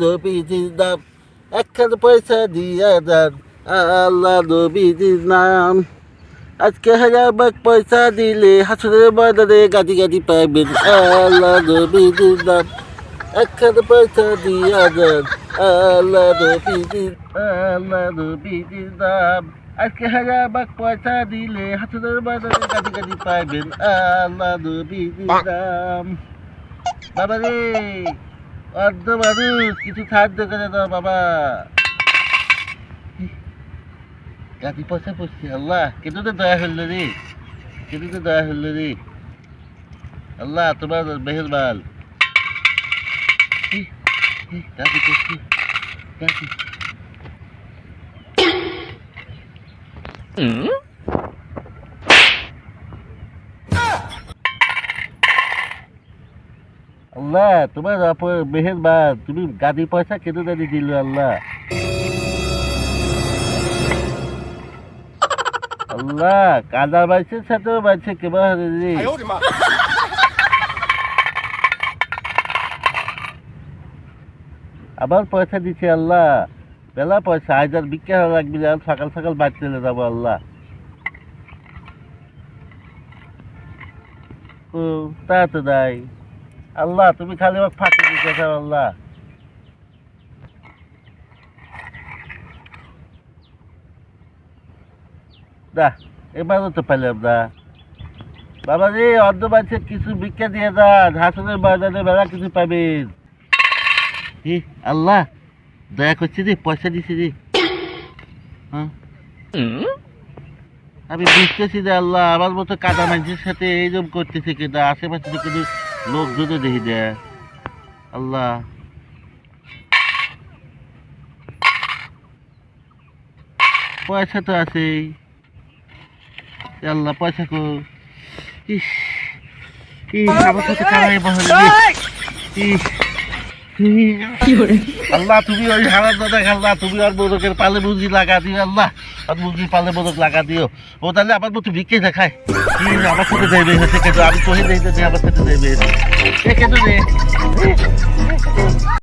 নবীজির নাম একখানা পয়সা দিয়া যান আল্লাহ নবীজির নাম আজকে 1000 পয়সা দিলে হাসুরের ময়দানে গাদি গাদি পাইবেন আল্লাহ নবীজির নাম একখানা পয়সা দিয়া যান আল্লাহ নবীজির নাম আজকে 1000 পয়সা দিলে হাসুরের ময়দানে গাদি গাদি পাইবেন আল্লাহ নবীজির নাম। বাবা রে অর্ধ মানুষ কিছু সাহায্য করে দাও বাবা। গাদি পয়সা পড়ছি আল্লাহ কেন তো দয়া হইল রে, কেন তো দয়া হইল রে আল্লাহ তোমার মেহেরবান। গাদি পড়ছি গাদি আল্লাহ তোমার মেহেরবান, তুমি গাদি পয়সা কেন জানি দিল আল্লাহ। আল্লাহ কাদা বাইছের সাথেও বাইছে কেবা রে। আবার পয়সা দিচ্ছে আল্লাহ, বেলা পয়সা আজ আর বিক্রি হওয়া লাগবে না, সকাল সকাল বাইর চলে যাবো আল্লাহ। ও তা তো নাই আল্লাহ, তুমি খালি আমাকে ফাঁকি দিতেছ আল্লাহ। দা এবারও তো পেলাম না বাবা রে, অর্ধ মানুষের কিছু ভিক্ষা দিয়ে যান, হাসনের বাজারে বেলা কিছু পাবেন। আল্লাহ দয়া করছি রে, পয়সা দিছি রে। হ্যাঁ আমি বুঝতেছি যে আল্লাহ আমার মতো কাদা মানুষের সাথে এইরকম করতেছে কেনা, আশেপাশে তো কোনো লোকজনও দেখি দেয় আল্লাহ। পয়সা তো আছেই আল্লাহ, পয়সা কো ইস আমার সাথে কামাই বহল আল্লাহ। তুমি ওই হারার দাদা আল্লাহ, তুমি আর মোদকের পালে মুরগি লাগা দিও আল্লাহ, আর মুরগির পালে মোদক লাগা দিও। ও তাহলে আমার মতো ভিক্ষে দেখায় আমার সাথে দেবে হচ্ছে কেন, আমি তোহে দেই আমার সাথে দেবে কেন রে।